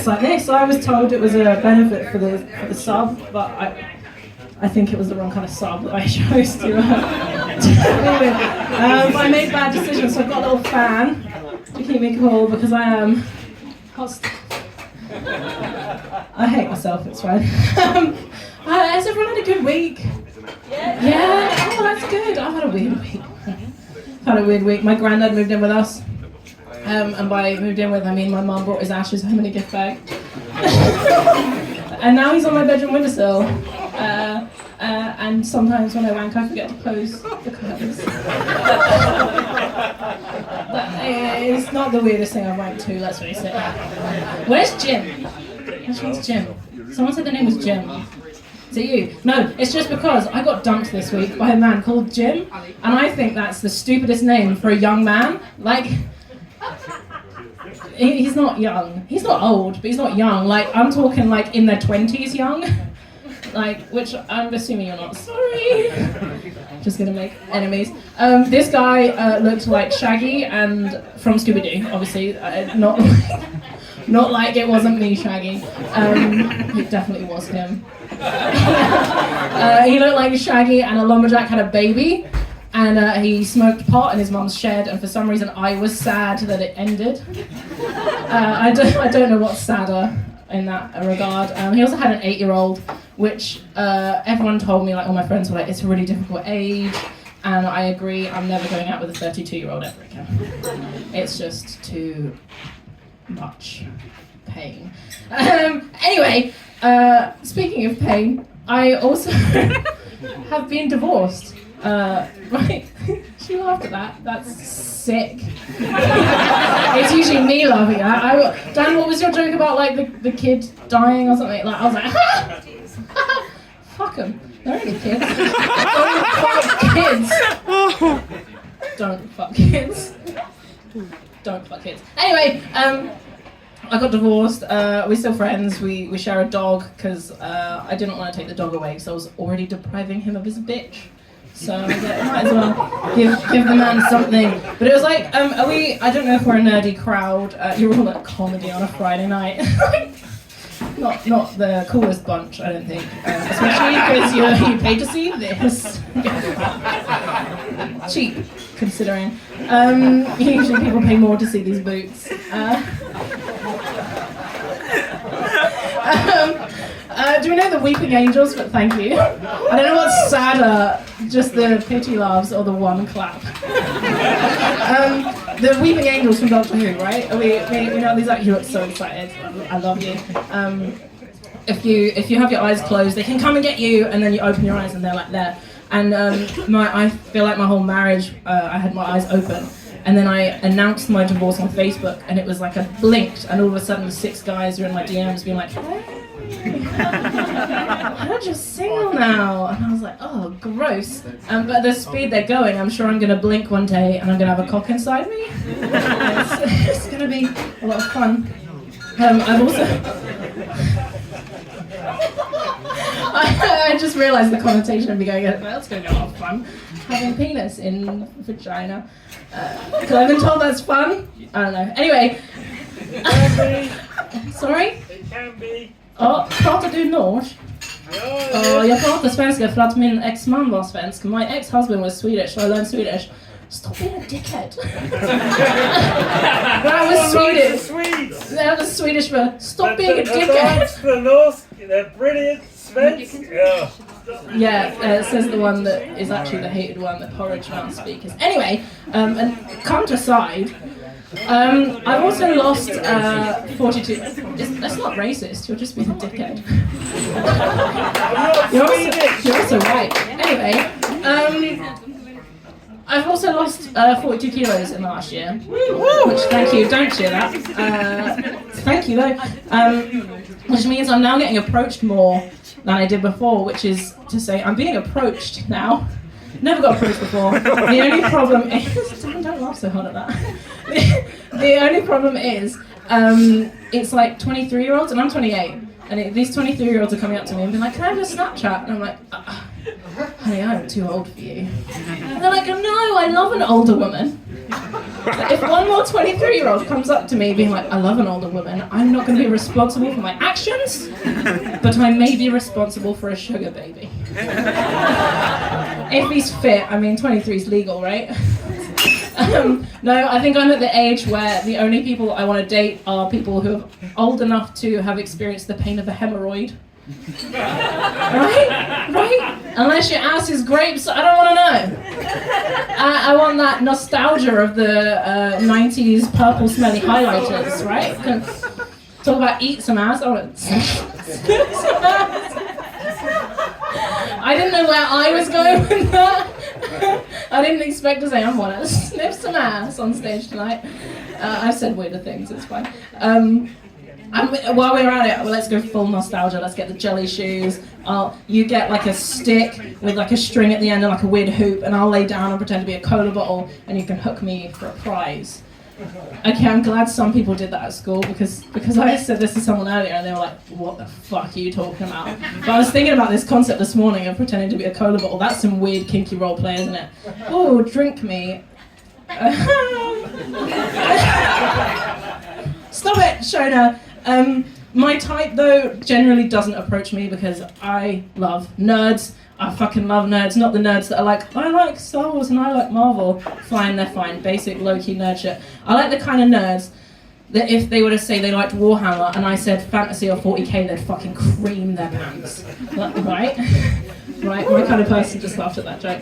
like this. So I was told it was a benefit for the sub, but I think it was the wrong kind of sub that I chose to I made bad decisions, so I've got a little fan to keep me cool because I am I hate myself, it's fine. Has everyone had a good week? Yeah? Oh, that's good. I've had a weird week. My granddad moved in with us. And by moved in with, I mean my mum brought his ashes home in a gift bag. And now he's on my bedroom windowsill. And sometimes when I wank, I forget to close the curtains. It's not the weirdest thing I've wanked to, let's face it. Where's Jim? Which one's Jim? Someone said the name was Jim. Is it you? No, it's just because I got dumped this week by a man called Jim, and I think that's the stupidest name for a young man. Like, he's not young. He's not old, but he's not young. Like, I'm talking like in their 20s young. Like, which I'm assuming you're not. Sorry. Just gonna make enemies. This guy looked like Shaggy and from Scooby-Doo, obviously. Not like it wasn't me, Shaggy. It definitely was him. He looked like Shaggy, and a lumberjack had a baby, and he smoked pot in his mum's shed, and for some reason I was sad that it ended. I don't know what's sadder in that regard. He also had an 8-year-old, which everyone told me, like all my friends were like, it's a really difficult age, and I agree. I'm never going out with a 32-year-old ever again. It's just too much pain. Anyway, speaking of pain, I also have been divorced. Right? She laughed at that. That's sick. It's usually me laughing at that. Dan, what was your joke about like the kid dying or something? Like I was like, fuck them. They're only kids. Don't fuck kids. Don't fuck kids. Anyway, I got divorced. We're still friends. We share a dog because I didn't want to take the dog away because I was already depriving him of his bitch. So I was like, might as well give the man something. But it was like, I don't know if we're a nerdy crowd. You're all at comedy on a Friday night. Not the coolest bunch, I don't think. Especially because you paid to see this. Cheap, considering. Usually people pay more to see these boots. Do we know the Weeping Angels? But thank you. I don't know what's sadder, just the pity laughs or the one clap. The Weeping Angels from Doctor Who, right? We know these, like, you look so excited. I love you. If you have your eyes closed, they can come and get you, and then you open your eyes and they're like there. And I feel like my whole marriage, I had my eyes open. And then I announced my divorce on Facebook, and it was like I blinked, and all of a sudden 6 guys were in my DMs being like, hey, I'm just single now. And I was like, oh, gross. But at the speed they're going, I'm sure I'm going to blink one day and I'm going to have a cock inside me. It's going to be a lot of fun. I've also... I just realised the connotation of me going, that's going to be a lot of fun. Having penis in vagina. Because I've been told that's fun. I don't know. Anyway. Sorry? It can be. Pratar du norsk? Jag pratar svenska för att min ex-man var svensk. My ex-husband was Swedish, so I learned Swedish. Stop being a dickhead. That was Swedish. That was Swedish for stop being a dickhead. The norsk, they're brilliant. Svensk. Yeah, it says the one that is actually the hated one, the porridge mouth speakers. Anyway, and cunt aside, I've also lost 42. That's not racist. You're just being a dickhead. You're also right. Anyway, I've also lost 42 kilos in the last year. Which, thank you. Don't cheer that. Thank you though. Which means I'm now getting approached more than I did before, which is to say I'm being approached now. Never got approached before. The only problem is, don't laugh so hard at that. The only problem is, it's like 23-year-olds and I'm 28, and these 23-year-olds are coming up to me and being like, can I have a Snapchat? And I'm like, honey, I'm too old for you. And they're like, no, I love an older woman. If one more 23-year-old comes up to me being like, I love an older woman, I'm not going to be responsible for my actions, but I may be responsible for a sugar baby. If he's fit, I mean, 23 is legal, right? No, I think I'm at the age where the only people I want to date are people who are old enough to have experienced the pain of a hemorrhoid. Right? Unless your ass is grapes, I don't want to know. I want that nostalgia of the 90s purple smelly highlighters, right? Talk about eat some ass. I want to sniff some ass. I didn't know where I was going with that. I didn't expect to say I want to sniff some ass on stage tonight. I've said weirder things, it's fine. While we're at it, let's go full nostalgia. Let's get the jelly shoes. You get like a stick with like a string at the end and like a weird hoop, and I'll lay down and pretend to be a cola bottle, and you can hook me for a prize. Okay, I'm glad some people did that at school because I said this to someone earlier and they were like, what the fuck are you talking about? But I was thinking about this concept this morning of pretending to be a cola bottle. That's some weird kinky role play, isn't it? Oh, drink me. Stop it, Shona. My type, though, generally doesn't approach me because I love nerds. I fucking love nerds, not the nerds that are like, I like Star Wars and I like Marvel. Fine, they're fine, basic low-key nerd shit. I like the kind of nerds that if they were to say they liked Warhammer and I said fantasy or 40k, they'd fucking cream their pants. Like, right? Right, my kind of person just laughed at that joke.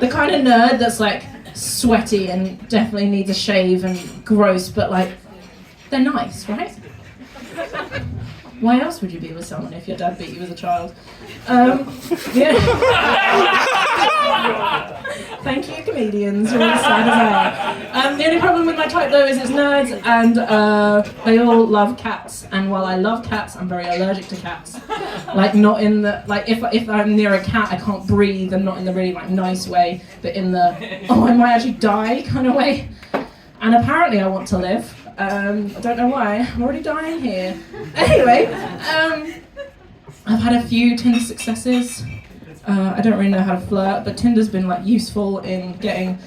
The kind of nerd that's like sweaty and definitely needs a shave and gross, but like, they're nice, right? Why else would you be with someone if your dad beat you as a child? Yeah. Thank you, comedians. You're as sad as I am. The only problem with my type, though, is it's nerds, and they all love cats. And while I love cats, I'm very allergic to cats. Like, not in the if I'm near a cat, I can't breathe, and not in the really like nice way, but in the I might actually die kind of way. And apparently, I want to live. I don't know why. I'm already dying here. Anyway, I've had a few Tinder successes. I don't really know how to flirt, but Tinder's been like useful in getting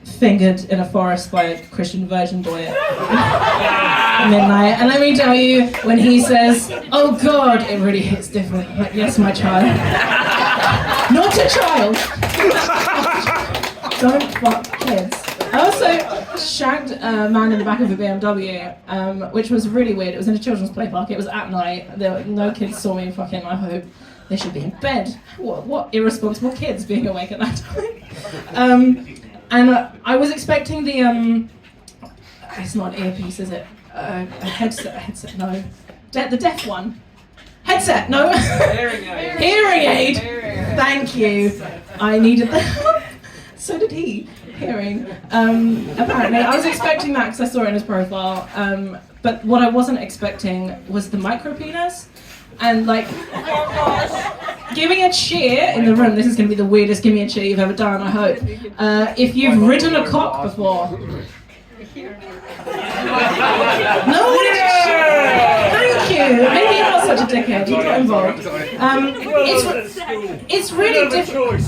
fingered in a forest by a Christian virgin boy at midnight. And let me tell you, when he says, "Oh God," it really hits different. Like, yes, my child. Not a child. Don't fuck kids. I also shagged a man in the back of a BMW, which was really weird. It was in a children's play park. It was at night. There were, no kids saw me fucking. I hope they should be in bed. What irresponsible kids being awake at that time? And I was expecting the it's not an earpiece, is it? A headset. No, the deaf one. Headset. No. Hearing aid. Hearing aid. Thank you. I needed that. So did he. Hearing. Apparently, I was expecting that because I saw it in his profile. But what I wasn't expecting was the micro penis, and like giving a cheer in the room. This is going to be the weirdest give me a cheer you've ever done. I hope. If you've ridden a cock before. No one did Thank you. Maybe you're not such a dickhead. You got involved. It's really difficult.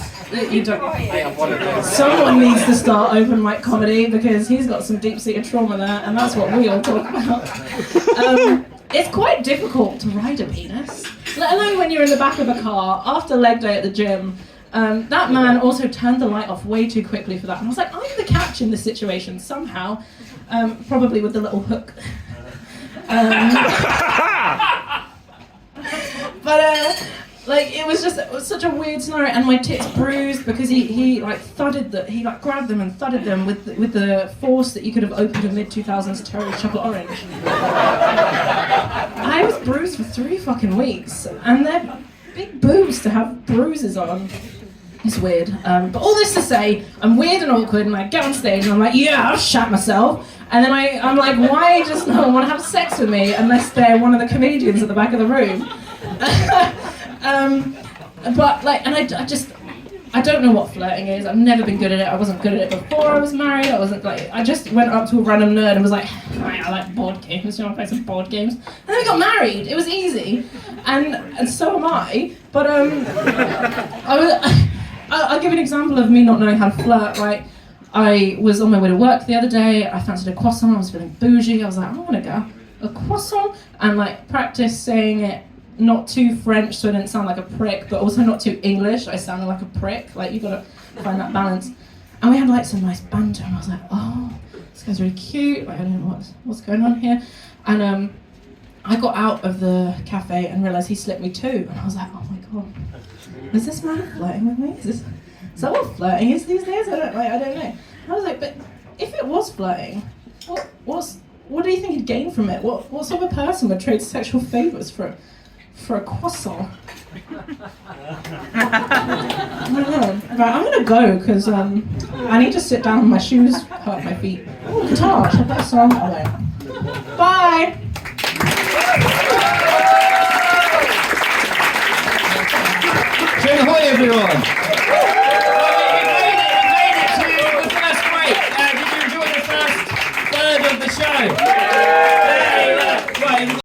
You don't. Someone needs to start open mic comedy because he's got some deep-seated trauma there, and that's what we all talk about. It's quite difficult to ride a penis, let alone when you're in the back of a car after leg day at the gym. That man also turned the light off way too quickly for that, and I was like, I'm the catch in this situation somehow, probably with the little hook. But like it was such a weird scenario, and my tits bruised because he like thudded he like grabbed them and thudded them with the force that you could have opened a mid-2000s Terry's chocolate orange. I was bruised for 3 fucking weeks, and they're big boobs to have bruises on. It's weird. But all this to say, I'm weird and awkward, and I get on stage and I'm like, yeah, I'll shat myself. And then I'm like, why does no one want to have sex with me unless they're one of the comedians at the back of the room? But like, and I don't know what flirting is. I've never been good at it. I wasn't good at it before I was married. I just went up to a random nerd and was like, hi, I like board games. Do you want to play some board games? And then we got married. It was easy, and so am I. But I'll give an example of me not knowing how to flirt. Right, I was on my way to work the other day. I fancied a croissant. I was feeling bougie. I was like, I want to go a croissant, and like practice saying it not too French so I didn't sound like a prick, but also not too English. I sounded like a prick. Like you gotta find that balance. And we had like some nice banter, and I was like, oh, this guy's really cute. Like I don't know what's going on here. And I got out of the cafe and realised he slipped me too, and I was like, oh my god, is this man flirting with me? Is that what flirting is these days? I don't know. And I was like, but if it was flirting, what do you think he'd gain from it? What sort of a person would trade sexual favours for a croissant? I don't know. Right, I'm gonna go because I need to sit down. My shoes hurt my feet. Oh, guitar. Should I play a song? Oh, no. Bye. Shona Hoey, everyone! We made it to the first break. Did you enjoy the first third of the show?